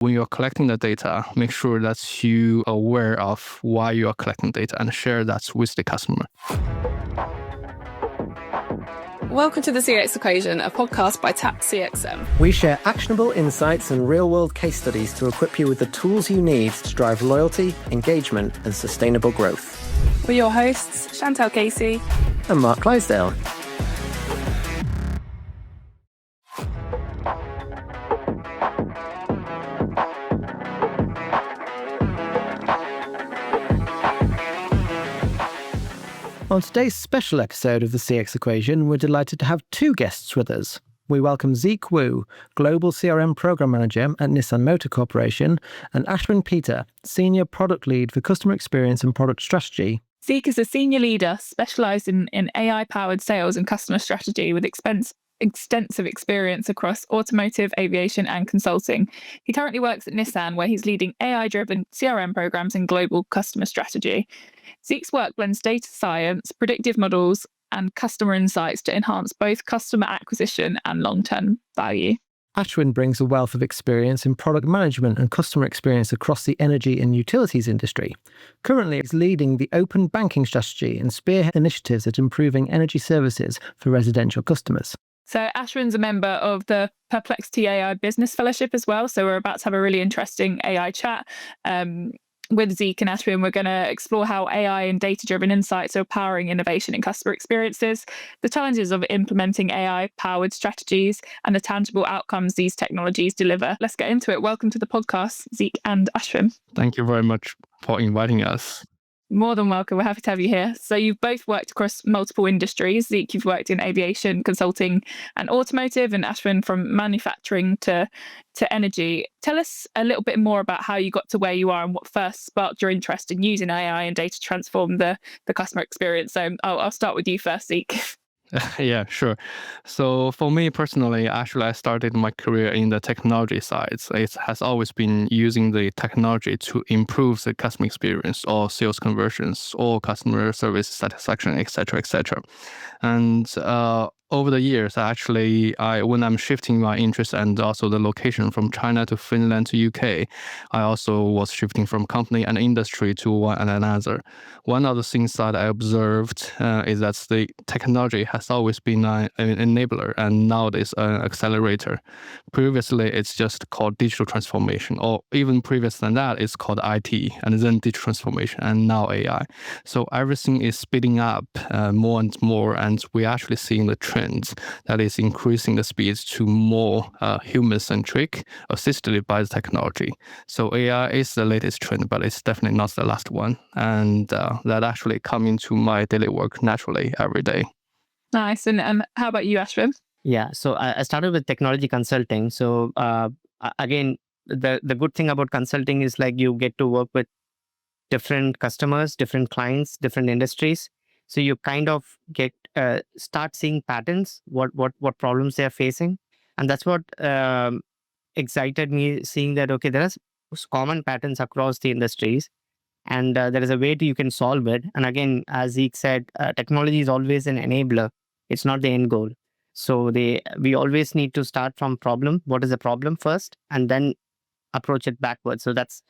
When you're collecting the data, make sure that you are aware of why you are collecting data and share that with the customer. Welcome to the CX Equation, a podcast by TAP CXM. We share actionable insights and real-world case studies to equip you with the tools you need to drive loyalty, engagement, and sustainable growth. We're your hosts, Chantelle Casey and Mark Clydesdale. On today's special episode of the CX Equation, we're delighted to have two guests with us. We welcome Zeke Wu, Global CRM Program Manager at Nissan Motor Corporation, and Aswin Peter, Senior Product Lead for Customer Experience and Product Strategy. Zeke is a senior leader specialised in AI-powered sales and customer strategy with extensive experience across automotive, aviation and consulting. He currently works at Nissan, where he's leading AI-driven CRM programs and global customer strategy. Zeke's work blends data science, predictive models, and customer insights to enhance both customer acquisition and long-term value. Aswin brings a wealth of experience in product management and customer experience across the energy and utilities industry. Currently, he's leading the open banking strategy and spearhead initiatives at improving energy services for residential customers. So Aswin's a member of the Perplexity AI Business Fellowship as well. So we're about to have a really interesting AI chat. With Zeke and Aswin, we're going to explore how AI and data-driven insights are powering innovation in customer experiences, the challenges of implementing AI-powered strategies, and the tangible outcomes these technologies deliver. Let's get into it. Welcome to the podcast, Zeke and Aswin. Thank you very much for inviting us. More than welcome. We're happy to have you here. So you've both worked across multiple industries. Zeke, you've worked in aviation, consulting and automotive, and Aswin from manufacturing to energy. Tell us a little bit more about how you got to where you are and what first sparked your interest in using AI and data to transform the customer experience. So I'll start with you first, Zeke. Yeah, sure. So for me personally, actually, I started my career in the technology side. So it has always been using the technology to improve the customer experience or sales conversions or customer service satisfaction, etc., etc. And over the years, when I'm shifting my interest and also the location from China to Finland to UK, I also was shifting from company and industry to one and another. One of the things that I observed is that the technology has always been an enabler and nowadays an accelerator. Previously, it's just called digital transformation, or even previous than that, it's called IT, and then digital transformation, and now AI. So everything is speeding up more and more, and we're actually seeing the trend that is increasing the speeds to more human-centric, assisted by the technology. So AI is the latest trend, but it's definitely not the last one. And that actually comes into my daily work naturally every day. Nice. And how about you, Aswin? Yeah, so I started with technology consulting. So again, the good thing about consulting is like you get to work with different customers, different clients, different industries. So you kind of get start seeing patterns, what problems they are facing, and that's what excited me. Seeing that there are common patterns across the industries, and there is a way you can solve it. And again, as Zeke said, technology is always an enabler. It's not the end goal. So we always need to start from problem. What is the problem first, and then approach it backwards. So that's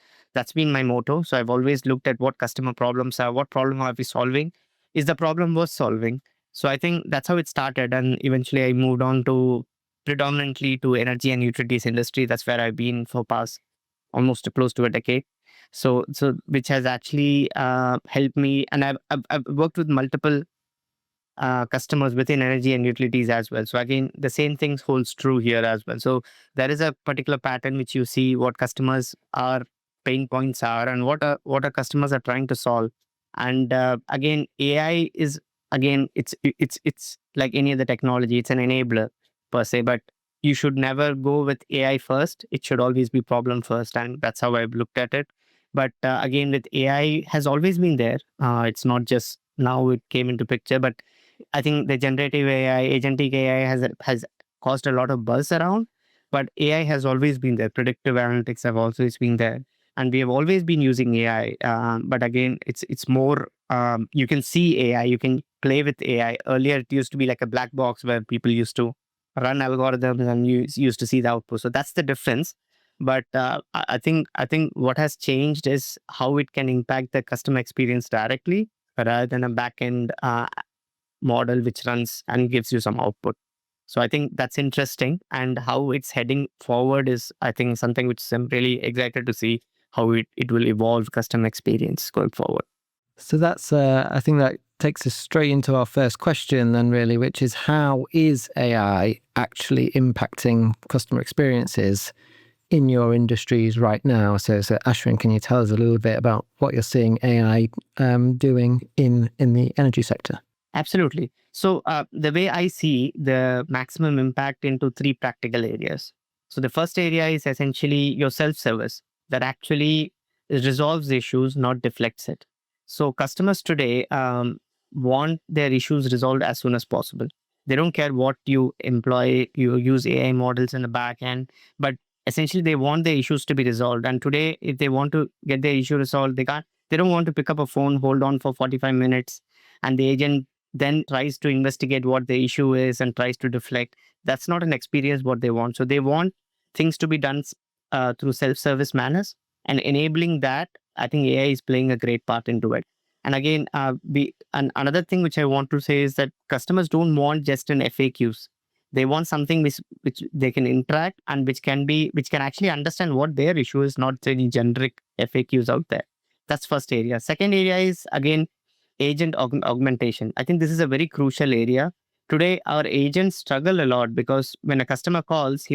been my motto. So I've always looked at what customer problems are, what problem are we solving. Is the problem worth solving? So I think that's how it started. And eventually I moved on to predominantly to energy and utilities industry. That's where I've been for past almost close to a decade. So which has actually helped me. And I've worked with multiple customers within energy and utilities as well. So again, the same things holds true here as well. So there is a particular pattern which you see what customers are pain points are and what our customers are trying to solve. And again, AI is it's like any other technology. It's an enabler per se, but you should never go with AI first. It should always be problem first, and that's how I've looked at it. But again, with AI has always been there. It's not just now it came into picture, but I think the generative AI, agentic AI has caused a lot of buzz around. But AI has always been there. Predictive analytics have always been there. And we have always been using AI. But again, it's more, you can see AI, you can play with AI. Earlier, it used to be like a black box where people used to run algorithms and you used to see the output. So that's the difference. But I think what has changed is how it can impact the customer experience directly rather than a backend model which runs and gives you some output. So I think that's interesting, and how it's heading forward is, I think, something which I'm really excited to see how it will evolve customer experience going forward. So that's, I think that takes us straight into our first question then, really, which is how is AI actually impacting customer experiences in your industries right now? So Aswin, can you tell us a little bit about what you're seeing AI doing in the energy sector? Absolutely. So the way I see the maximum impact into three practical areas. So the first area is essentially your self-service that actually resolves the issues, not deflects it. So customers today want their issues resolved as soon as possible. They don't care what you employ, you use AI models in the back end, but essentially they want their issues to be resolved. And today, if they want to get their issue resolved, they don't want to pick up a phone, hold on for 45 minutes, and the agent then tries to investigate what the issue is and tries to deflect. That's not an experience what they want. So they want things to be done through self-service manners, and enabling that, I think AI is playing a great part into it. And again, another thing which I want to say is that customers don't want just an FAQs. They want something which they can interact and which can actually understand what their issue is, not any generic FAQs out there. That's first area. Second area is, again, agent augmentation. I think this is a very crucial area. Today, our agents struggle a lot because when a customer calls,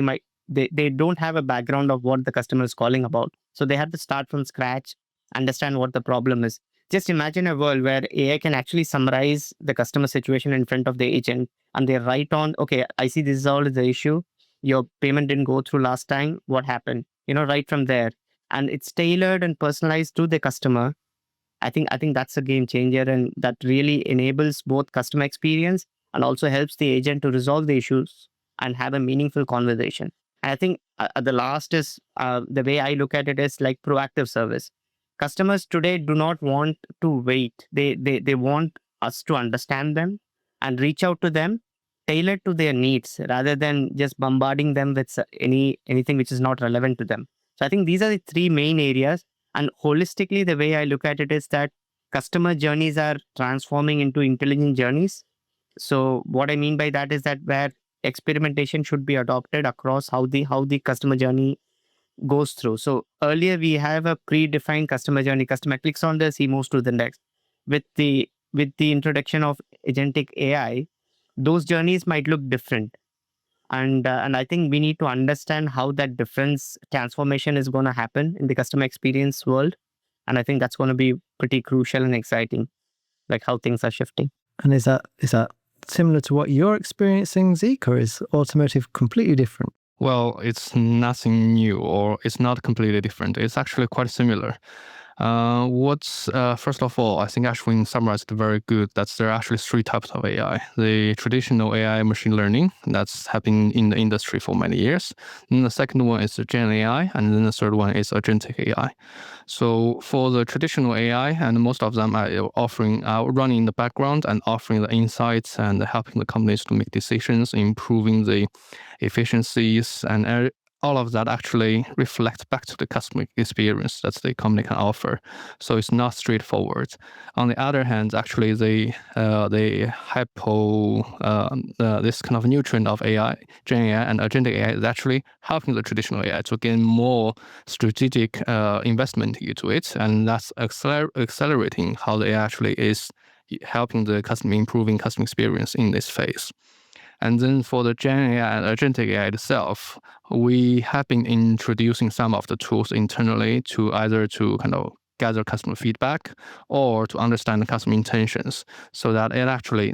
they don't have a background of what the customer is calling about. So they have to start from scratch, understand what the problem is. Just imagine a world where AI can actually summarize the customer situation in front of the agent, and they write on, okay, I see this is all the issue. Your payment didn't go through last time. What happened? Right from there. And it's tailored and personalized to the customer. I think that's a game changer, and that really enables both customer experience and also helps the agent to resolve the issues and have a meaningful conversation. And I think the last is the way I look at it is like proactive service. Customers today do not want to wait. They want us to understand them and reach out to them, tailored to their needs, rather than just bombarding them with anything which is not relevant to them. So I think these are the three main areas. And holistically, the way I look at it is that customer journeys are transforming into intelligent journeys. So what I mean by that is that where experimentation should be adopted across how the customer journey goes through. So earlier we have a predefined customer journey. Customer clicks on this, he moves to the next. With the introduction of agentic AI, those journeys might look different. And I think we need to understand how that difference transformation is going to happen in the customer experience world. And I think that's going to be pretty crucial and exciting, like how things are shifting. And is that similar to what you're experiencing, Zeke, or is automotive completely different? Well, it's nothing new, or it's not completely different. It's actually quite similar. First of all, I think Aswin summarized it very good. That's there are actually three types of AI. The traditional AI, machine learning, that's happening in the industry for many years. Then the second one is the Gen AI, and then the third one is agentic AI. So for the traditional AI, and most of them are running in the background and offering the insights and helping the companies to make decisions, improving the efficiencies, and all of that actually reflects back to the customer experience that the company can offer. So it's not straightforward. On the other hand, actually the this kind of new trend of AI, Gen AI and agentic AI, is actually helping the traditional AI to gain more strategic investment into it, and that's accelerating how the AI actually is helping the customer, improving customer experience in this phase. And then for the Gen AI and agentic AI itself, we have been introducing some of the tools internally to either to kind of gather customer feedback or to understand the customer intentions, so that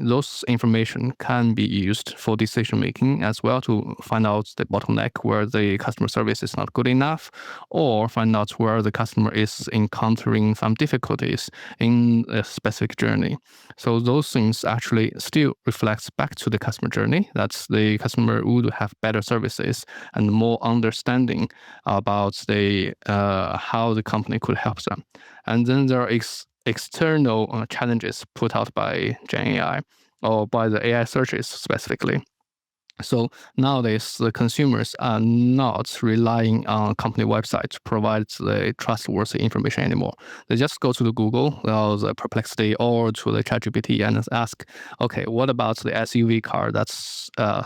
those information can be used for decision making as well, to find out the bottleneck where the customer service is not good enough, or find out where the customer is encountering some difficulties in a specific journey. So those things actually still reflects back to the customer journey. That's the customer would have better services and more understanding about how the company could help them. And then there are external challenges put out by Gen AI or by the AI searches specifically. So nowadays, the consumers are not relying on company website to provide the trustworthy information anymore. They just go to the Google or the Perplexity or to the ChatGPT and ask, okay, what about the SUV car that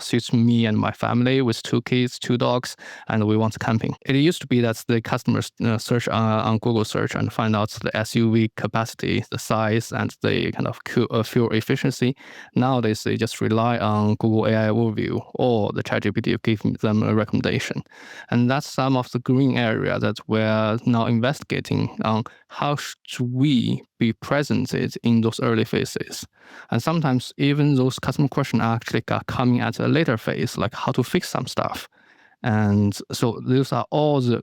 suits me and my family with 2 kids, 2 dogs, and we want camping? It used to be that the customers search on Google search and find out the SUV capacity, the size, and the kind of fuel efficiency. Nowadays, they just rely on Google AI Overview or the ChatGPT giving them a recommendation. And that's some of the green area that we're now investigating on how should we be presented in those early phases. And sometimes even those customer questions actually are coming at a later phase, like how to fix some stuff. And so those are all the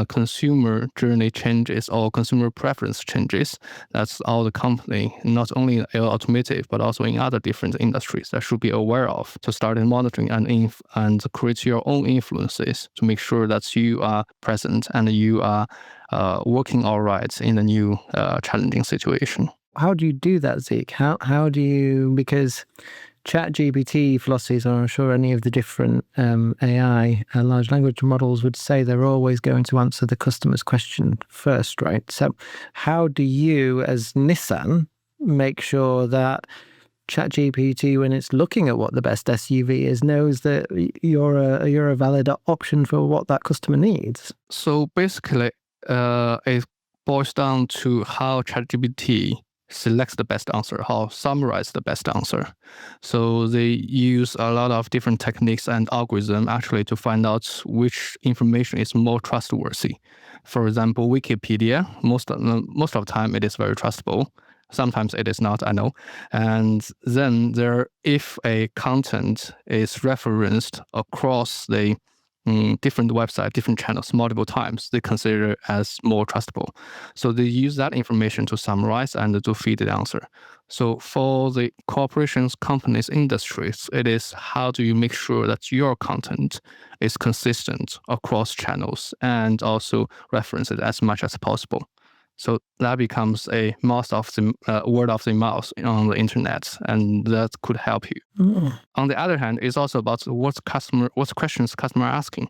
consumer journey changes or consumer preference changes. That's all the company, not only in automotive, but also in other different industries that should be aware of to start monitoring and create your own influences to make sure that you are present and you are working all right in the new challenging situation. How do you do that, Zeke? How do you, because ChatGPT philosophies, or I'm sure any of the different AI large language models would say they're always going to answer the customer's question first, right? So how do you, as Nissan, make sure that ChatGPT, when it's looking at what the best SUV is, knows that you're a valid option for what that customer needs? So basically, it boils down to how ChatGPT selects the best answer, how summarize the best answer. So they use a lot of different techniques and algorithms actually to find out which information is more trustworthy. For example, Wikipedia, most of the time it is very trustable. Sometimes it is not, I know. And then if a content is referenced across the different websites, different channels multiple times, they consider it as more trustable. So they use that information to summarize and to feed the answer. So for the corporations, companies, industries, it is how do you make sure that your content is consistent across channels and also reference it as much as possible. So that becomes a word of the mouth on the internet, and that could help you. On the other hand, it's also about what questions customer are asking,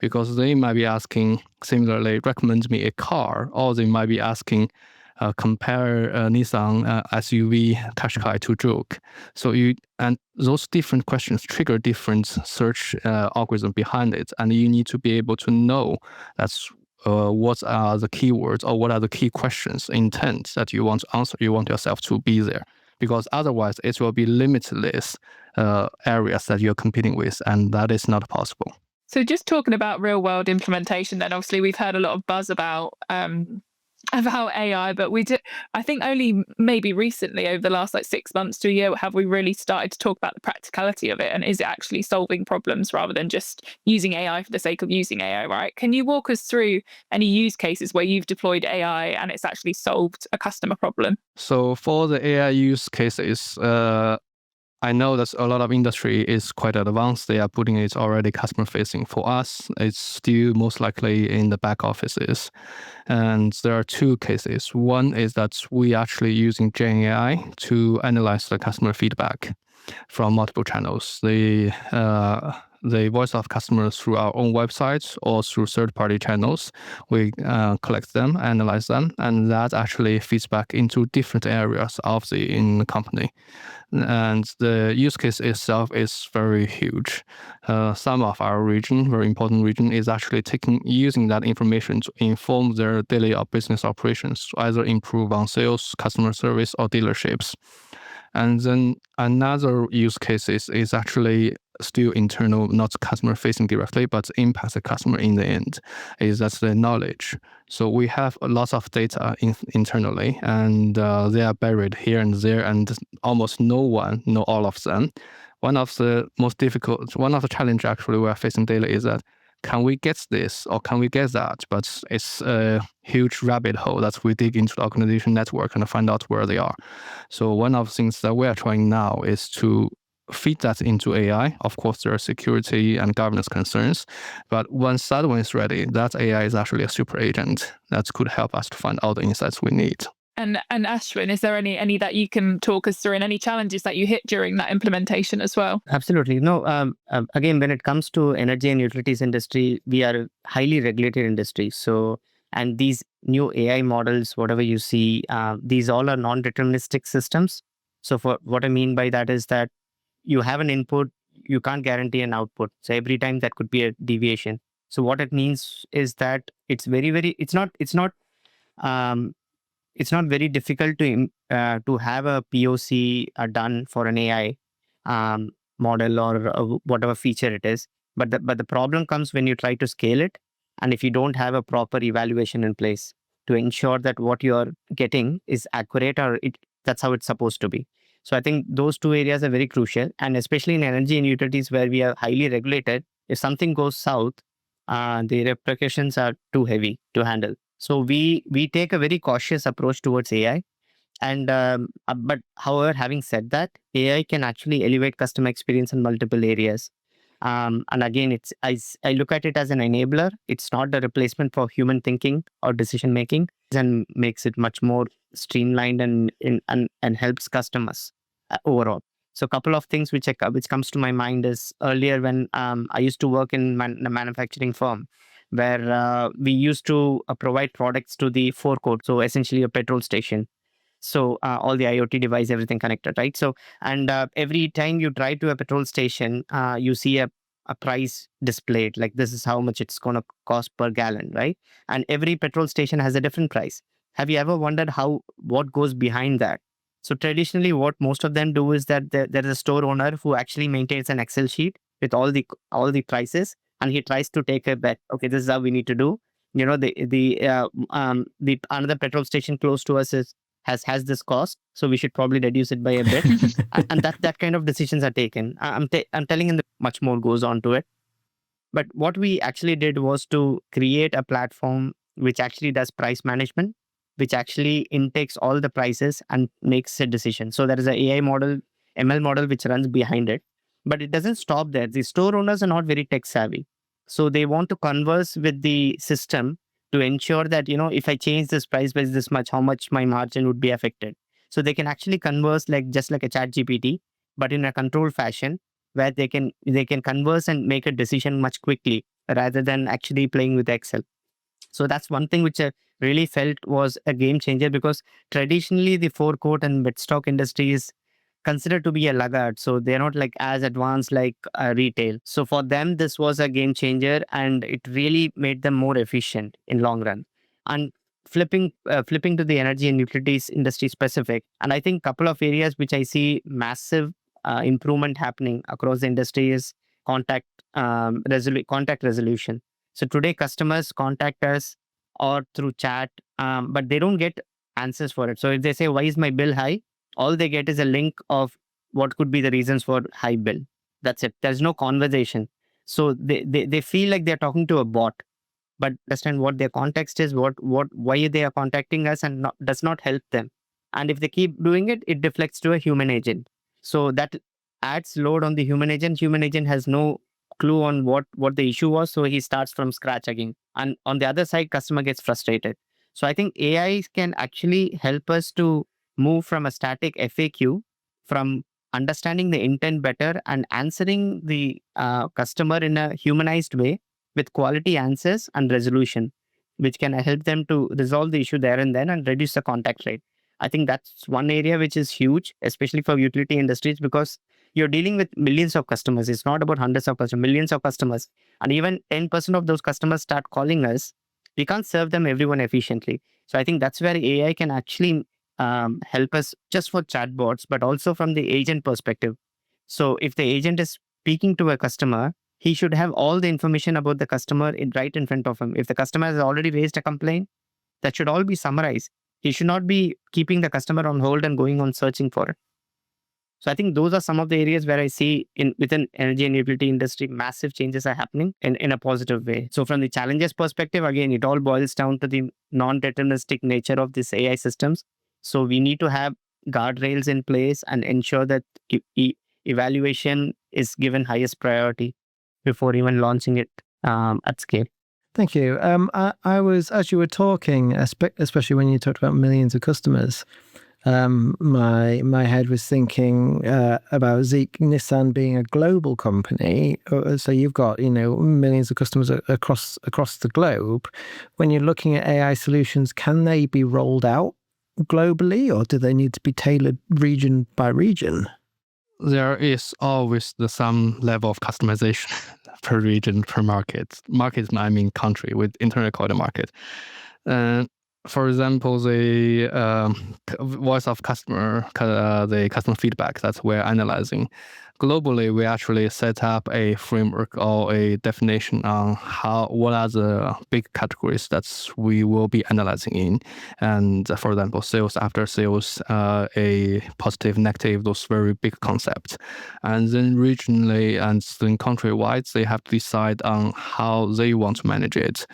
because they might be asking similarly, recommend me a car, or they might be asking, compare Nissan SUV Qashqai to Juke. And those different questions trigger different search algorithm behind it, and you need to be able to know that's what are the keywords or what are the key questions, intent that you want to answer, you want yourself to be there. Because otherwise it will be limitless areas that you're competing with, and that is not possible. So just talking about real world implementation, then obviously we've heard a lot of buzz about AI, but I think only maybe recently over the last 6 months to a year have we really started to talk about the practicality of it, and is it actually solving problems rather than just using AI for the sake of using AI, right? Can you walk us through any use cases where you've deployed AI and it's actually solved a customer problem? So for the AI use cases, I know that a lot of industry is quite advanced. They are putting it already customer facing. For us, it's still most likely in the back offices. And there are 2 cases. One is that we actually using Gen AI to analyze the customer feedback from multiple channels. The voice of customers through our own websites or through third-party channels. We collect them, analyze them, and that actually feeds back into different areas in the company. And the use case itself is very huge. Some of our region, very important region, is actually using that information to inform their daily business operations, to either improve on sales, customer service, or dealerships. And then another use case is actually still internal, not customer facing directly, but impact the customer in the end, is that's the knowledge. So we have a lot of data internally, and they are buried here and there, and almost no one know all of them. One of the challenge actually we are facing daily is that can we get this or can we get that? But it's a huge rabbit hole that we dig into the organization network and find out where they are. So one of the things that we are trying now is to feed that into AI. Of course, there are security and governance concerns, but once that one is ready, that AI is actually a super agent that could help us to find all the insights we need. And Aswin, is there any that you can talk us through, and any challenges that you hit during that implementation as well? Absolutely. No, again, when it comes to energy and utilities industry, we are a highly regulated industry. So, and these new AI models, whatever you see, these all are non-deterministic systems. So for what I mean by that is that you have an input, you can't guarantee an output. So every time that could be a deviation. So what it means is that it's um, it's not very difficult to have a POC done for an AI model or whatever feature it is. But the problem comes when you try to scale it, and if you don't have a proper evaluation in place to ensure that what you're getting is accurate or that's how it's supposed to be. So I think those two areas are very crucial, and especially in energy and utilities where we are highly regulated. If something goes south, the repercussions are too heavy to handle. So we take a very cautious approach towards AI. And but however, having said that, AI can actually elevate customer experience in multiple areas. And again, I look at it as an enabler. It's not a replacement for human thinking or decision making, and makes it much more streamlined and helps customers overall. So a couple of things which comes to my mind is earlier when I used to work in a manufacturing firm where we used to provide products to the forecourt, so essentially a petrol station. So all the IoT device, everything connected, right? So and every time you drive to a petrol station, you see a price displayed, like this is how much it's going to cost per gallon, right? And every petrol station has a different price. Have you ever wondered what goes behind that? So traditionally, what most of them do is that there is a store owner who actually maintains an Excel sheet with all the prices, and he tries to take a bet. Okay, this is how we need to do. You know, the another petrol station close to us has this cost, so we should probably reduce it by a bit. And that kind of decisions are taken. I'm telling you that much more goes on to it. But what we actually did was to create a platform which actually does price management, which actually intakes all the prices and makes a decision. So there is an AI model, ML model, which runs behind it. But it doesn't stop there. The store owners are not very tech savvy. So they want to converse with the system to ensure that, if I change this price by this much, how much my margin would be affected. So they can actually converse just like a chat GPT, but in a controlled fashion where they can converse and make a decision much quickly rather than actually playing with Excel. So that's one thing which I really felt was a game changer, because traditionally the forecourt and bedstock industry is considered to be a laggard. So they're not like as advanced like retail. So for them, this was a game changer, and it really made them more efficient in long run. And flipping to the energy and utilities industry specific, and I think couple of areas which I see massive improvement happening across the industry is contact resolution. So today customers contact us or through chat, but they don't get answers for it. So if they say, why is my bill high? All they get is a link of what could be the reasons for high bill. That's it. There's no conversation. So they feel like they're talking to a bot, but understand what their context is, why they are contacting us, and does not help them. And if they keep doing it, it deflects to a human agent. So that adds load on the human agent. Human agent has no clue on what the issue was, so he starts from scratch again. And on the other side, customer gets frustrated. So I think AI can actually help us to move from a static FAQ, from understanding the intent better and answering the customer in a humanized way with quality answers and resolution, which can help them to resolve the issue there and then and reduce the contact rate. I think that's one area which is huge, especially for utility industries, because you're dealing with millions of customers. It's not about hundreds of customers, millions of customers. And even 10% of those customers start calling us, we can't serve them everyone efficiently. So I think that's where AI can actually help us, just for chatbots, but also from the agent perspective. So if the agent is speaking to a customer, he should have all the information about the customer right in front of him. If the customer has already raised a complaint, that should all be summarized. He should not be keeping the customer on hold and going on searching for it. So I think those are some of the areas where I see within energy and utility industry, massive changes are happening in a positive way. So from the challenges perspective, again, it all boils down to the non-deterministic nature of these AI systems. So we need to have guardrails in place and ensure that evaluation is given highest priority before even launching it at scale. Thank you. I was, as you were talking, especially when you talked about millions of customers, my head was thinking about Zeke, Nissan being a global company. So you've got millions of customers across the globe. When you're looking at AI solutions, can they be rolled out globally, or do they need to be tailored region by region? There is always some level of customization per region, per market. Market, I mean country, with internal code market. For example, the voice of customer, the customer feedback that we're analyzing. Globally, we actually set up a framework or a definition on what are the big categories that we will be analyzing in. And for example, sales, after sales, a positive, negative, those very big concepts. And then regionally and then country-wide, they have to decide on how they want to manage it.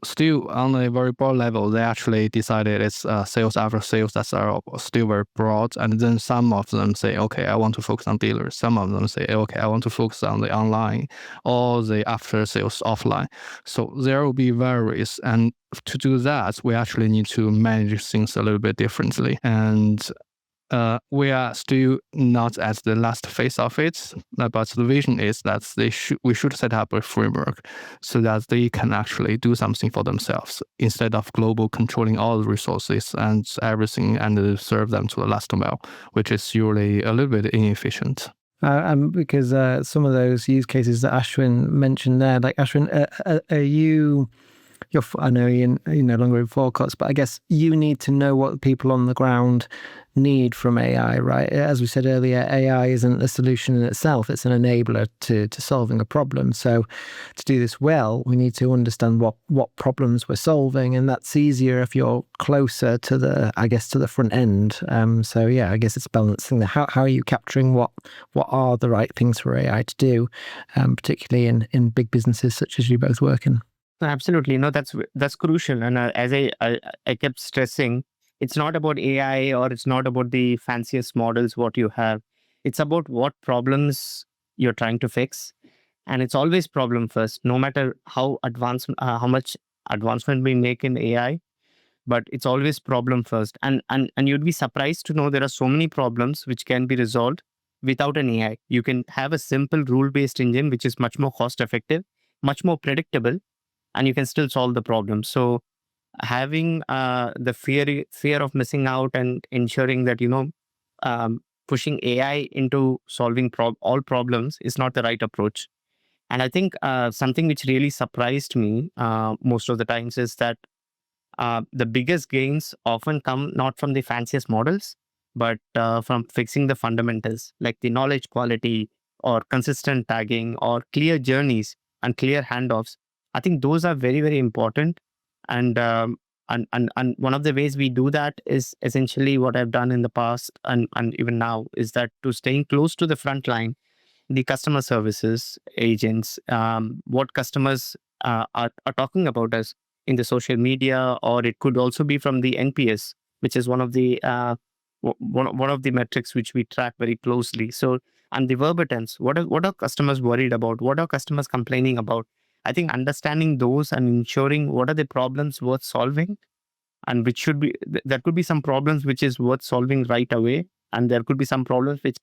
Still, on a very broad level, they actually decided it's sales after sales that are still very broad. And then some of them say, okay, I want to focus on dealers. Some of them say, okay, I want to focus on the online or the after sales offline. So there will be various. And to do that, we actually need to manage things a little bit differently. And we are still not at the last phase of it, but the vision is that we should set up a framework so that they can actually do something for themselves instead of global controlling all the resources and everything and serve them to the last mile, which is usually a little bit inefficient. Because some of those use cases that Aswin mentioned there, like Aswin, are you? I know you're no longer in forecasts, but I guess you need to know what people on the ground need from AI, right? As we said earlier, AI isn't a solution in itself. It's an enabler to solving a problem. So to do this well, we need to understand what problems we're solving. And that's easier if you're closer to the front end. So yeah, I guess it's balancing how are you capturing what are the right things for AI to do, particularly in big businesses such as you both work in. Absolutely. No, that's crucial. And as I kept stressing, it's not about AI or it's not about the fanciest models, what you have. It's about what problems you're trying to fix. And it's always problem first, no matter how much advancement we make in AI, but it's always problem first. And you'd be surprised to know there are so many problems which can be resolved without an AI. You can have a simple rule-based engine, which is much more cost effective, much more predictable, and you can still solve the problem. So having the fear of missing out and ensuring that, pushing AI into solving all problems is not the right approach. And I think something which really surprised me most of the times is that the biggest gains often come not from the fanciest models, but from fixing the fundamentals like the knowledge quality or consistent tagging or clear journeys and clear handoffs. I think those are very, very important. And one of the ways we do that is essentially what I've done in the past and even now is that to staying close to the front line, the customer services agents, what customers are talking about us in the social media, or it could also be from the NPS, which is one of the metrics which we track very closely. So, and the verbatims, what are customers worried about? What are customers complaining about? I think understanding those and ensuring what are the problems worth solving, and there could be some problems which is worth solving right away, and there could be some problems which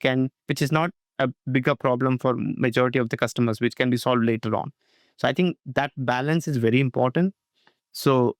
is not a bigger problem for majority of the customers, which can be solved later on. So I think that balance is very important. So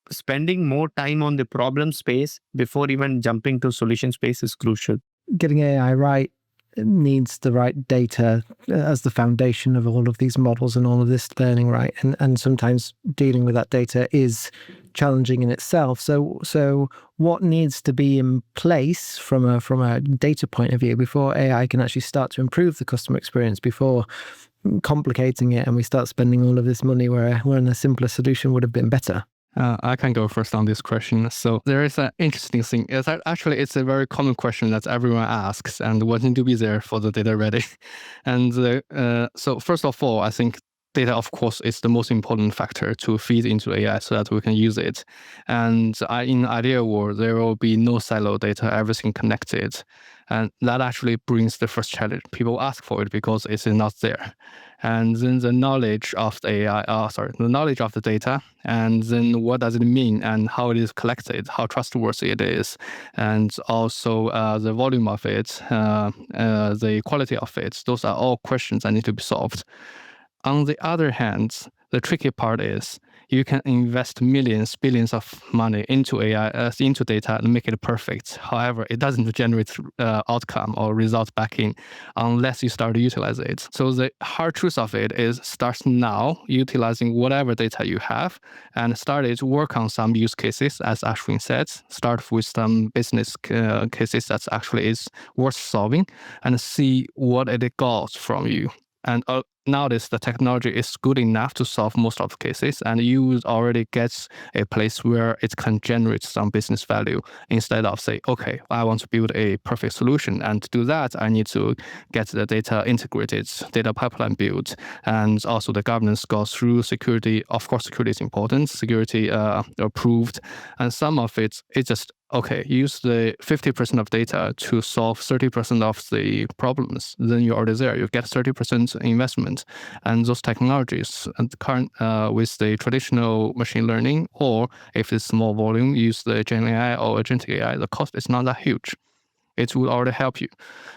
spending more time on the problem space before even jumping to solution space is crucial. Getting AI right needs the right data as the foundation of all of these models and all of this learning, right? And sometimes dealing with that data is challenging in itself. So what needs to be in place from a data point of view before AI can actually start to improve the customer experience, before complicating it and we start spending all of this money when a simpler solution would have been better? I can go first on this question. So there is an interesting thing. It's a very common question that everyone asks and wanting to be there for the data ready. And so first of all, I think data, of course, is the most important factor to feed into AI so that we can use it. And in the ideal world, there will be no silo data, everything connected. And that actually brings the first challenge. People ask for it because it's not there. And then the knowledge of the the knowledge of the data, and then what does it mean and how it is collected, how trustworthy it is, and also the volume of it, the quality of it. Those are all questions that need to be solved. On the other hand, the tricky part is you can invest millions, billions of money into AI, into data, and make it perfect. However, it doesn't generate outcome or results back in unless you start to utilize it. So the hard truth of it is start now utilizing whatever data you have and start to work on some use cases, as Aswin said. Start with some business cases that actually is worth solving and see what it got from you. And nowadays, the technology is good enough to solve most of the cases, and you already get a place where it can generate some business value instead of say, okay, I want to build a perfect solution. And to do that, I need to get the data integrated, data pipeline built, and also the governance goes through security. Of course, security is important, security approved, and some of it is just okay, use the 50% of data to solve 30% of the problems, then you're already there. You get 30% investment. And those technologies and current with the traditional machine learning, or if it's small volume, use the Gen AI or agentic AI, the cost is not that huge. It will already help you.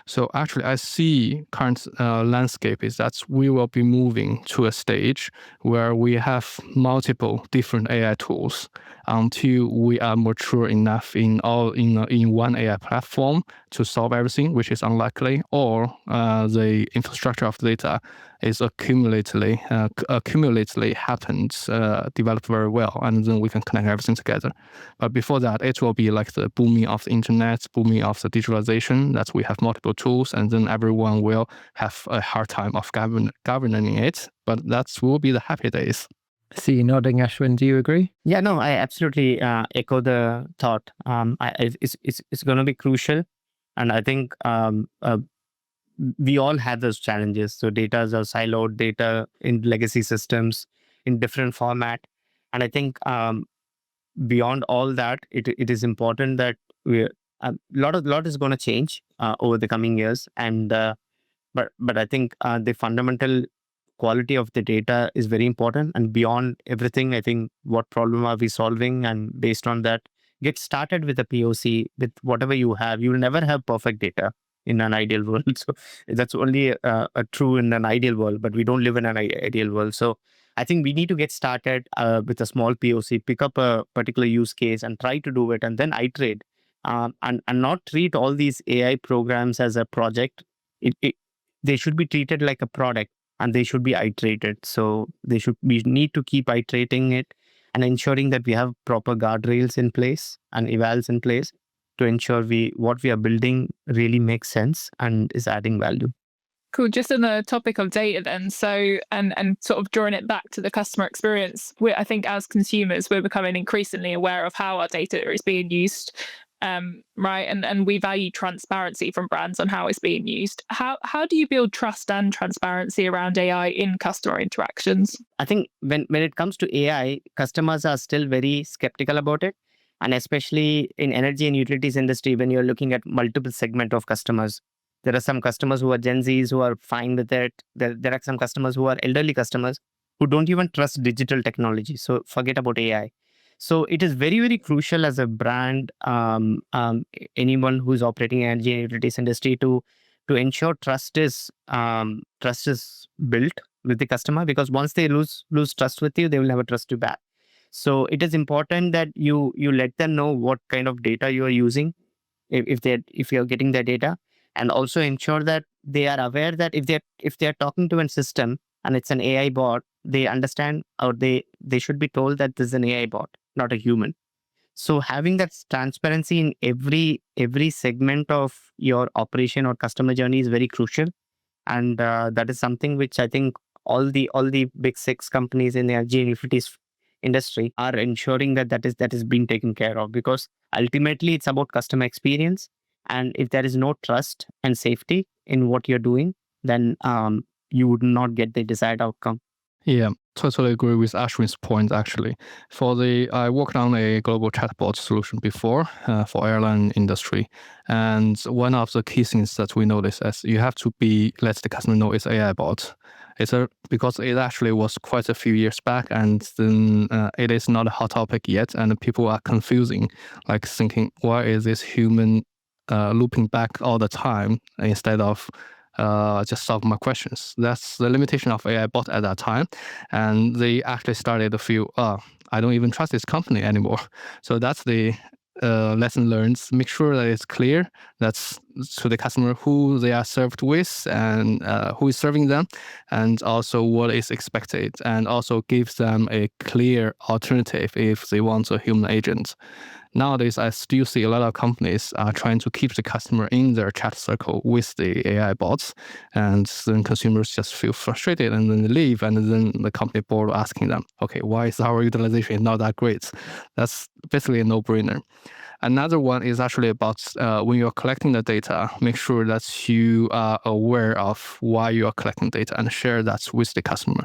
So actually, I see current landscape is that we will be moving to a stage where we have multiple different AI tools until we are mature enough in one AI platform to solve everything, which is unlikely, or the infrastructure of data is accumulatedly happened, developed very well, and then we can connect everything together. But before that, it will be like the booming of the internet, booming of the digitalization, that we have multiple tools, and then everyone will have a hard time of governing it. But that will be the happy days. I see you nodding, Aswin. Do you agree? Yeah, no, I absolutely echo the thought. It's going to be crucial, and I think we all have those challenges. So data is siloed, data in legacy systems in different format, and I think beyond all that, it is important that we a lot is going to change over the coming years, and but I think the fundamental quality of the data is very important. And beyond everything, I think what problem are we solving, and based on that, get started with a POC with whatever you have. You will never have perfect data in an ideal world. So that's only true in an ideal world, but we don't live in an ideal world. So I think we need to get started with a small POC, pick up a particular use case and try to do it, and then iterate, and not treat all these AI programs as a project. They should be treated like a product, and they should be iterated. So we need to keep iterating it and ensuring that we have proper guardrails in place and evals in place to ensure what we are building really makes sense and is adding value. Cool. Just on the topic of data then, so and sort of drawing it back to the customer experience, I think as consumers, we're becoming increasingly aware of how our data is being used. Right, and we value transparency from brands on how it's being used. How do you build trust and transparency around AI in customer interactions? I think when it comes to AI, customers are still very skeptical about it, and especially in energy and utilities industry, when you're looking at multiple segment of customers. There are some customers who are Gen Zs who are fine with it. There are some customers who are elderly customers who don't even trust digital technology. So forget about AI. So it is very, very crucial as a brand, anyone who's operating in energy and utilities industry to ensure trust is built with the customer, because once they lose trust with you, they will never trust you back. So it is important that you let them know what kind of data you are using, if you're getting their data, and also ensure that they are aware that if they're talking to a system and it's an AI bot, they understand, or they should be told that this is an AI bot, not a human. So having that transparency in every segment of your operation or customer journey is very crucial, and that is something which I think all the big six companies in the energy and utilities industry are ensuring that is being taken care of, because ultimately it's about customer experience, and if there is no trust and safety in what you're doing, then you would not get the desired outcome. Yeah. totally agree with Aswin's point, actually. I worked on a global chatbot solution before for airline industry. And one of the key things that we notice is you have to let the customer know it's AI bot. Because it actually was quite a few years back, and then it is not a hot topic yet, and people are confusing, like thinking, why is this human looping back all the time instead of just solve my questions? That's the limitation of AI bot at that time, and they actually started to feel, I don't even trust this company anymore. So that's the lesson learned. Make sure that it's clear that's to the customer who they are served with and who is serving them, and also what is expected, and also gives them a clear alternative if they want a human agent. Nowadays, I still see a lot of companies are trying to keep the customer in their chat circle with the AI bots, and then consumers just feel frustrated and then they leave, and then the company board asking them, okay, why is our utilization not that great? That's basically a no-brainer. Another one is actually about when you're collecting the data, make sure that you are aware of why you are collecting data and share that with the customer.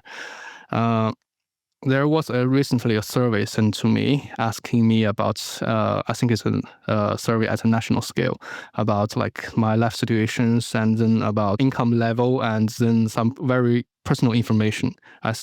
There was recently a survey sent to me asking me about, I think it's a survey at a national scale, about like my life situations, and then about income level, and then some very personal information. I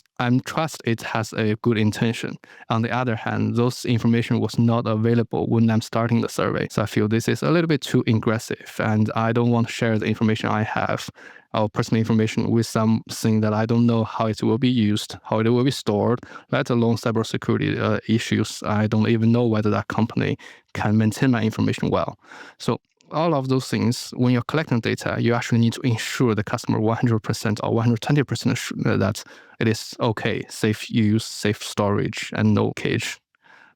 trust it has a good intention. On the other hand, those information was not available when I'm starting the survey. So I feel this is a little bit too aggressive, and I don't want to share the information I have, our personal information, with something that I don't know how it will be used, how it will be stored, let alone cybersecurity issues. I don't even know whether that company can maintain my information well. So all of those things, when you're collecting data, you actually need to ensure the customer 100% or 120% that it is okay, safe use, safe storage, and no cage.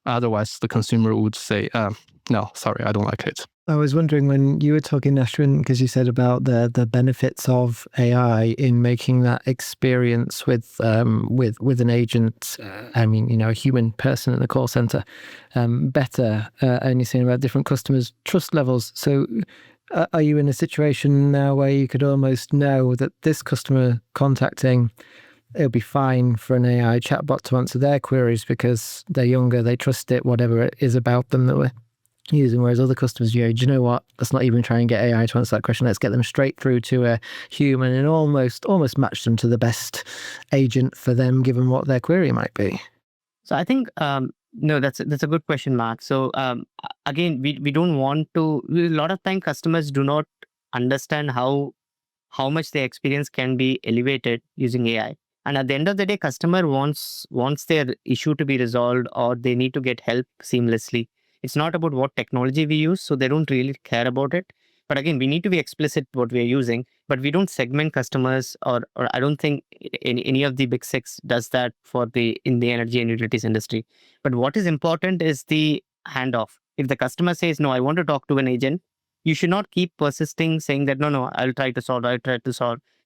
Otherwise, the consumer would say, no, sorry, I don't like it. I was wondering, when you were talking, Aswin, because you said about the benefits of AI in making that experience with an agent, I mean, a human person in the call center, better, and you're saying about different customers' trust levels. So are you in a situation now where you could almost know that this customer contacting, it'll be fine for an AI chatbot to answer their queries because they're younger, they trust it, whatever it is about them that we're using, whereas other customers, do you know what, let's not even try and get AI to answer that question, let's get them straight through to a human and almost match them to the best agent for them, given what their query might be. So I think no, that's a good question, Mark. So again, we don't want to. A lot of time, customers do not understand how much their experience can be elevated using AI. And at the end of the day, customer wants their issue to be resolved, or they need to get help seamlessly. It's not about what technology we use, so they don't really care about it. But again, we need to be explicit what we are using, but we don't segment customers, or I don't think any of the big six does that in the energy and utilities industry. But what is important is the handoff. If the customer says, no, I want to talk to an agent, you should not keep persisting saying that, no, I'll try to solve.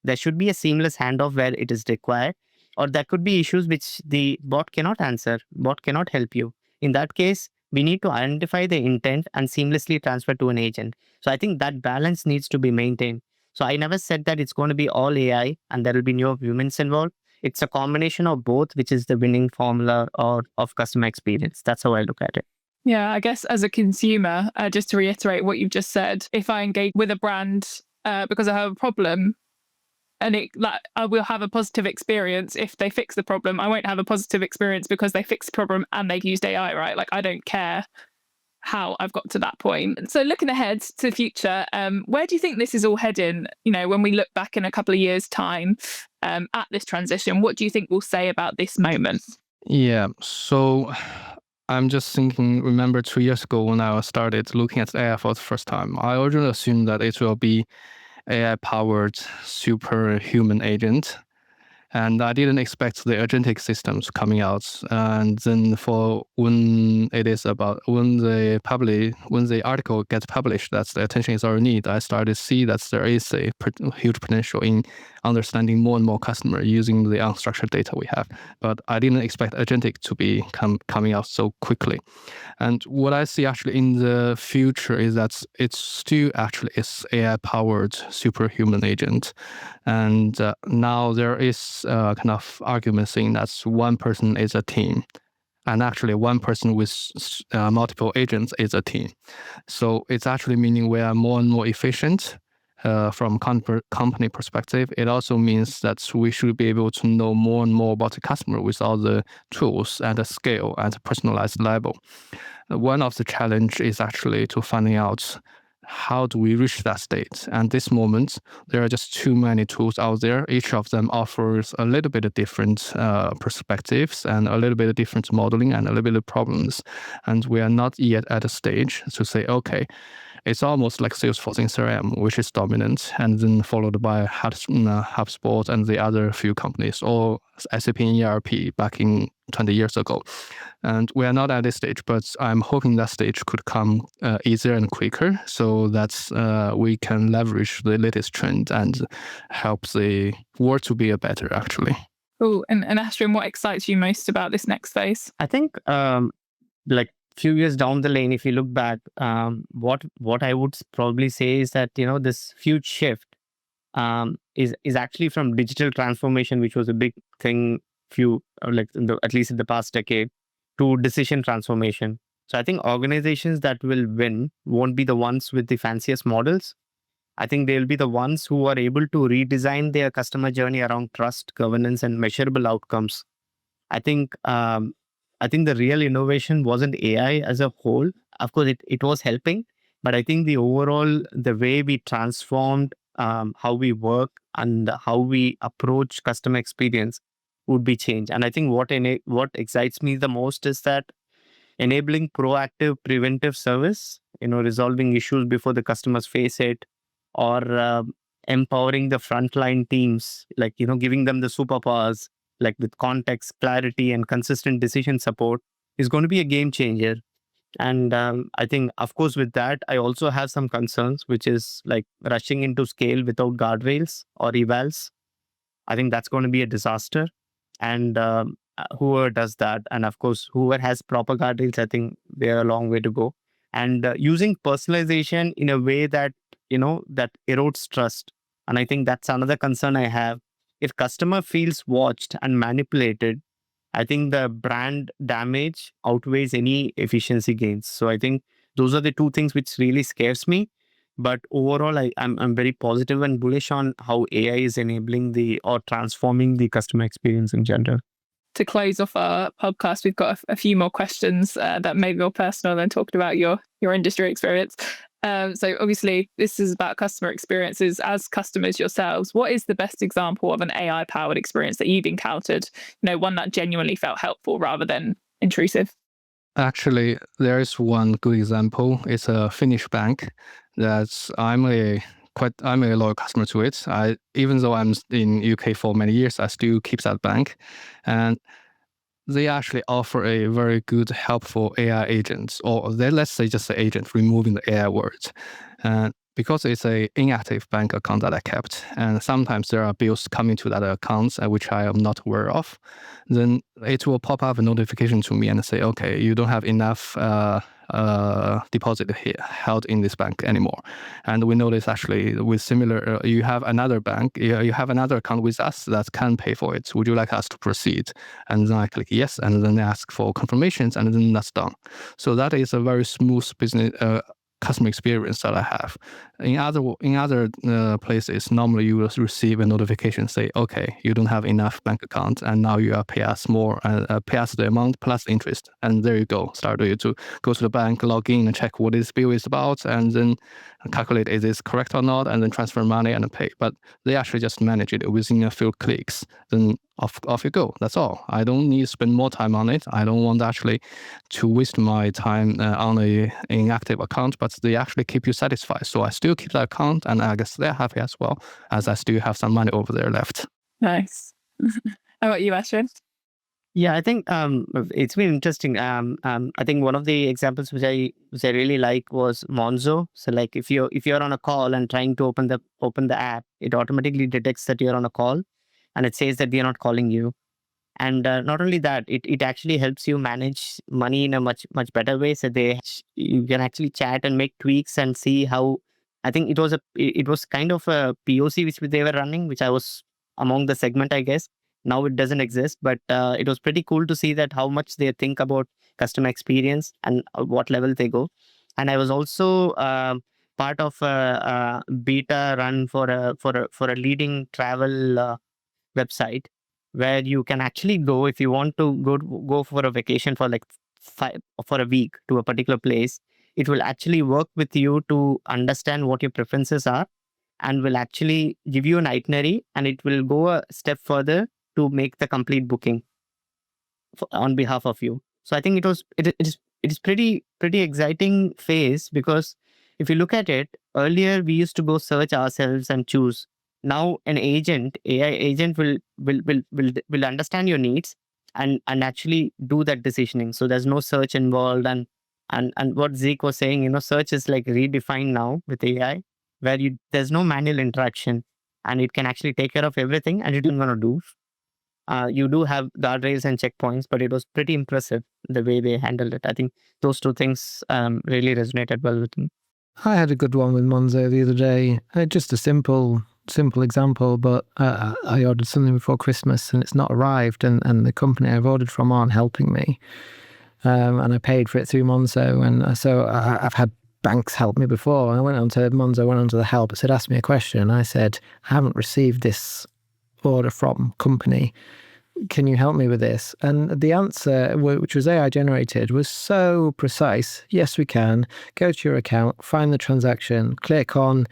There should be a seamless handoff where it is required, or there could be issues which the bot cannot answer, bot cannot help you. In that case, we need to identify the intent and seamlessly transfer to an agent. So I think that balance needs to be maintained. So I never said that it's going to be all AI and there will be no humans involved. It's a combination of both, which is the winning formula of customer experience. That's how I look at it. Yeah, I guess as a consumer, just to reiterate what you've just said, if I engage with a brand because I have a problem, and I will have a positive experience if they fix the problem. I won't have a positive experience because they fixed the problem and they've used AI, right? Like, I don't care how I've got to that point. So looking ahead to the future, where do you think this is all heading? When we look back in a couple of years' time at this transition, what do you think we'll say about this moment? Yeah, so I'm just thinking, remember 2 years ago when I started looking at AI for the first time, I originally assumed that it will be AI-powered superhuman agent, and I didn't expect the agentic systems coming out. And then when the article gets published, that the attention is already needed, I started to see that there is a huge potential in understanding more and more customer using the unstructured data we have. But I didn't expect agentic to be coming out so quickly. And what I see actually in the future is that it's still actually is AI-powered superhuman agent. And now there is kind of argument saying that one person is a team. And actually, one person with multiple agents is a team. So it's actually meaning we are more and more efficient from company perspective. It also means that we should be able to know more and more about the customer with all the tools at a scale at a personalized level. One of the challenge is actually to finding out how do we reach that state? And this moment, there are just too many tools out there. Each of them offers a little bit of different perspectives and a little bit of different modeling and a little bit of problems. And we are not yet at a stage to say, okay, it's almost like Salesforce in CRM, which is dominant, and then followed by HubSpot and the other few companies, or SAP and ERP back in 20 years ago. And we are not at this stage, but I'm hoping that stage could come easier and quicker so that we can leverage the latest trend and help the world to be a better, actually. Cool. And Aswin, what excites you most about this next phase? I think like few years down the lane, if you look back, what I would probably say is that, this huge shift is actually from digital transformation, which was a big thing at least in the past decade, to decision transformation. So I think organizations that will win won't be the ones with the fanciest models. I think they'll be the ones who are able to redesign their customer journey around trust, governance, and measurable outcomes. I think the real innovation wasn't AI as a whole. Of course, it was helping, but I think the way we transformed how we work and how we approach customer experience would be changed. And I think what excites me the most is that enabling proactive preventive service, resolving issues before the customers face it, or empowering the frontline teams, giving them the superpowers, with context, clarity, and consistent decision support, is going to be a game changer. And I think, of course, with that, I also have some concerns, which is rushing into scale without guardrails or evals. I think that's going to be a disaster. And whoever does that, and of course, whoever has proper guardrails, I think they're a long way to go. And using personalization in a way that, that erodes trust. And I think that's another concern I have. If customer feels watched and manipulated, I think the brand damage outweighs any efficiency gains. So I think those are the two things which really scares me. But overall, I'm very positive and bullish on how AI is enabling or transforming the customer experience in general. To close off our podcast, we've got a few more questions that may be more personal than talking about your industry experience. So obviously, this is about customer experiences. As customers yourselves, what is the best example of an AI-powered experience that you've encountered? One that genuinely felt helpful rather than intrusive. Actually, there is one good example. It's a Finnish bank that I'm a loyal customer to it. Even though I'm in UK for many years, I still keep that bank, and they actually offer a very good, helpful AI agent, or let's say just an agent, removing the AI words. And because it's a inactive bank account that I kept, and sometimes there are bills coming to that account which I am not aware of, then it will pop up a notification to me and say, okay, you don't have enough deposit held in this bank anymore. And we notice actually with similar, you have another bank, you have another account with us that can pay for it. Would you like us to proceed? And then I click yes, and then they ask for confirmations, and then that's done. So that is a very smooth business customer experience that I have. In other places, normally you will receive a notification say, okay, you don't have enough bank account, and now you are pay us more, pay us the amount plus interest, and there you go. Start you to go to the bank, log in, and check what this bill is about, and then calculate is this correct or not, and then transfer money and pay. But they actually just manage it within a few clicks. Then off you go. That's all. I don't need to spend more time on it. I don't want actually to waste my time on an inactive account, but they actually keep you satisfied. So I still keep that account, and I guess they're happy as well, as I still have some money over there left. Nice. How about you, Aswin? Yeah, I think it's been interesting. I think one of the examples which I really like was Monzo. So like if you're on a call and trying to open the app, it automatically detects that you're on a call, and it says that we are not calling you. And not only that, it actually helps you manage money in a much better way. So you can actually chat and make tweaks and see how. I think it was kind of a POC which they were running, which I was among the segment, I guess. Now it doesn't exist, but it was pretty cool to see that how much they think about customer experience and what level they go. And I was also part of a beta run for a leading travel website where you can actually go if you want to go for a vacation for like for a week to a particular place. It will actually work with you to understand what your preferences are and will actually give you an itinerary, and it will go a step further to make the complete booking on behalf of you. So I think it is pretty exciting phase, because if you look at it, earlier we used to go search ourselves and choose. Now an AI agent will understand your needs and actually do that decisioning. So there's no search involved, and what Zeke was saying, search is like redefined now with AI, where there's no manual interaction, and it can actually take care of everything, and it's going to do. You do have guardrails and checkpoints, but it was pretty impressive the way they handled it. I think those two things really resonated well with me. I had a good one with Monzo the other day. Just a simple example, but I ordered something before Christmas and it's not arrived, and the company I've ordered from aren't helping me. And I paid for it through Monzo, and so I've had banks help me before. I went onto Monzo, went onto the help. It said, ask me a question. And I said, I haven't received this order from company. Can you help me with this? And the answer, which was AI generated, was so precise. Yes, we can. Go to your account, find the transaction, click on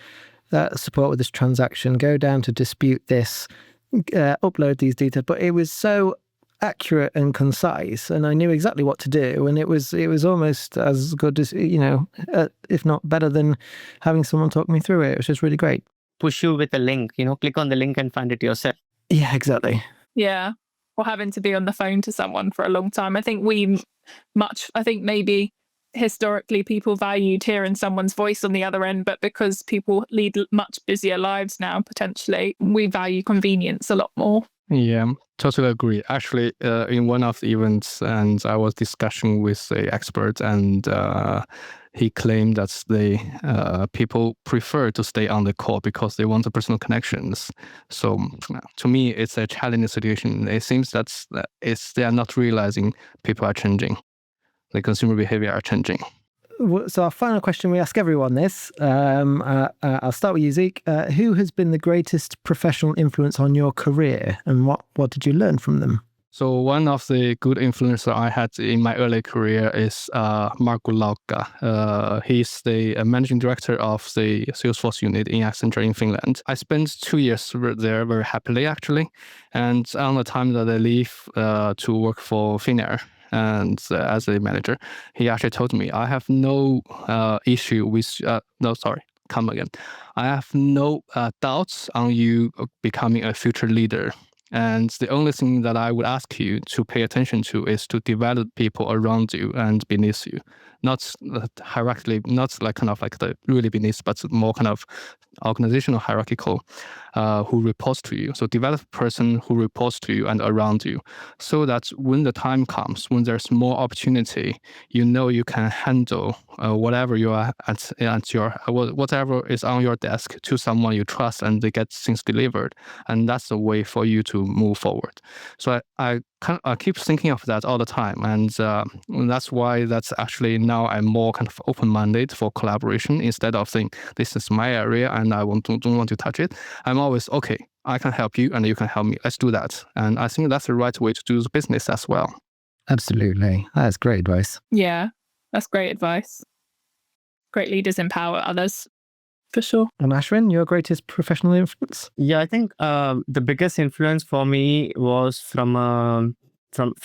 support with this transaction, go down to dispute this, upload these details. But it was so accurate and concise, and I knew exactly what to do. And it was almost as good as, if not better than having someone talk me through it. It was just really great. Push you with a link, click on the link and find it yourself. Yeah, exactly. Yeah. Or having to be on the phone to someone for a long time. I think maybe historically people valued hearing someone's voice on the other end, but because people lead much busier lives now, potentially, we value convenience a lot more. Yeah, totally agree. Actually, in one of the events, and I was discussing with the expert, and he claimed that people prefer to stay on the call because they want the personal connections. So to me, it's a challenging situation. It seems that they are not realizing people are changing. The consumer behavior are changing. So our final question, we ask everyone this. I'll start with you, Zeke. Who has been the greatest professional influence on your career, and what did you learn from them? So one of the good influencers I had in my early career is Marco Lauka. He's the managing director of the Salesforce unit in Accenture in Finland. I spent 2 years there very happily, actually. And on the time that I leave to work for Finnair, and as a manager, he actually told me, I have no issue with, come again. I have no doubts on you becoming a future leader. And the only thing that I would ask you to pay attention to is to develop people around you and beneath you. Not hierarchically, not like kind of like the really beneath, but more kind of organizational hierarchical who reports to you. So develop a person who reports to you and around you, so that when the time comes, when there's more opportunity, you can handle whatever you are at your whatever is on your desk to someone you trust, and they get things delivered. And that's the way for you to move forward. So I keep thinking of that all the time, and that's why that's actually now I'm more kind of open-minded for collaboration, instead of saying this is my area and I don't want to touch it. I'm always, okay, I can help you and you can help me. Let's do that. And I think that's the right way to do the business as well. Absolutely. That's great advice. Yeah, that's great advice. Great leaders empower others, for sure. And Aswin, your greatest professional influence? Yeah, I think the biggest influence for me was from a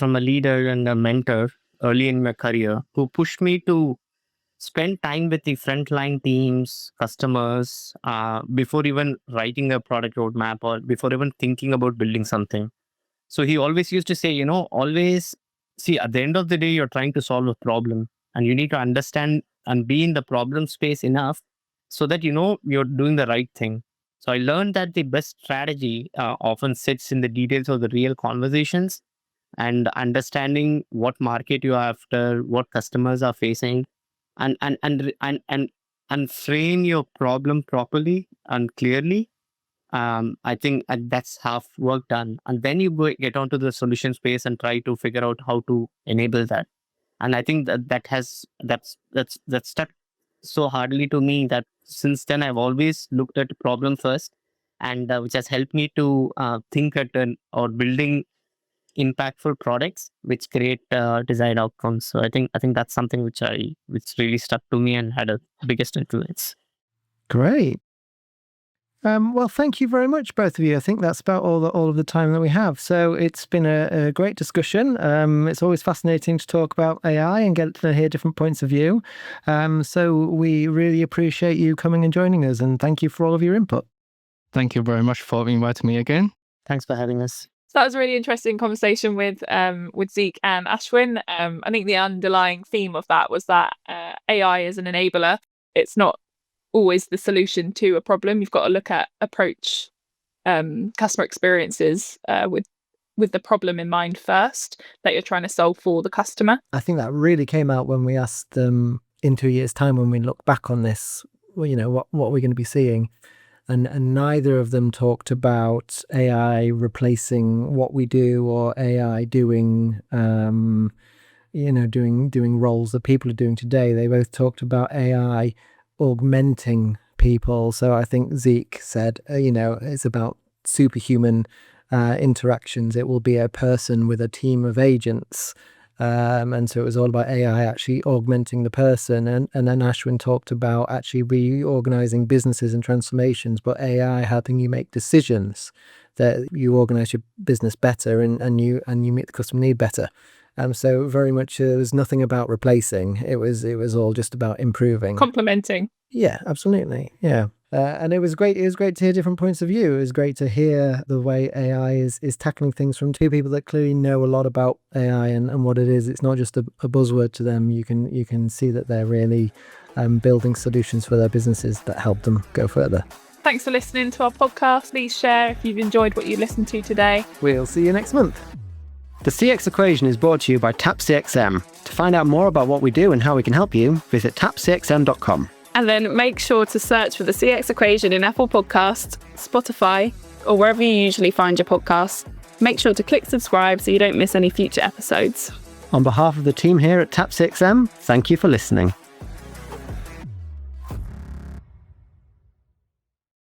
leader and a mentor early in my career, who pushed me to spend time with the frontline teams, customers, before even writing a product roadmap or before even thinking about building something. So he always used to say, always see, at the end of the day, you're trying to solve a problem, and you need to understand and be in the problem space enough so that you're doing the right thing. So I learned that the best strategy often sits in the details of the real conversations and understanding what market you're after, what customers are facing, and frame your problem properly and clearly. I think that's half work done, and then you get onto the solution space and try to figure out how to enable that. And I think that's stuck so hardly to me that since then I've always looked at the problem first, and which has helped me to think or building impactful products which create desired outcomes. So I think that's something which really stuck to me and had a biggest influence. Great. Well, thank you very much, both of you. I think that's about all of the time that we have. So it's been a great discussion. It's always fascinating to talk about AI and get to hear different points of view. So we really appreciate you coming and joining us, and thank you for all of your input. Thank you very much for inviting me again. Thanks for having us. So that was a really interesting conversation with Zeke and Aswin. I think the underlying theme of that was that AI is an enabler. It's not always the solution to a problem. You've got to approach customer experiences with the problem in mind first, that you're trying to solve for the customer. I think that really came out when we asked them in 2 years' time, when we look back on this, what we're going to be seeing. And neither of them talked about AI replacing what we do, or AI doing doing roles that people are doing today. They both talked about AI augmenting people. So I think Zeke said, it's about superhuman interactions. It will be a person with a team of agents. And so it was all about AI actually augmenting the person. And then Aswin talked about actually reorganizing businesses and transformations, but AI helping you make decisions that you organize your business better and you meet the customer need better. So very much there was nothing about replacing. It was all just about improving, complementing. Yeah, absolutely. Yeah. And it was great. It was great to hear different points of view. It was great to hear the way AI is tackling things from two people that clearly know a lot about AI and what it is. It's not just a buzzword to them. You can see that they're really building solutions for their businesses that help them go further. Thanks for listening to our podcast. Please share if you've enjoyed what you listened to today. We'll see you next month. The CX Equation is brought to you by TapCXM. To find out more about what we do and how we can help you, visit tapcxm.com. And then make sure to search for the CX Equation in Apple Podcasts, Spotify, or wherever you usually find your podcasts. Make sure to click subscribe so you don't miss any future episodes. On behalf of the team here at TapCXM, thank you for listening.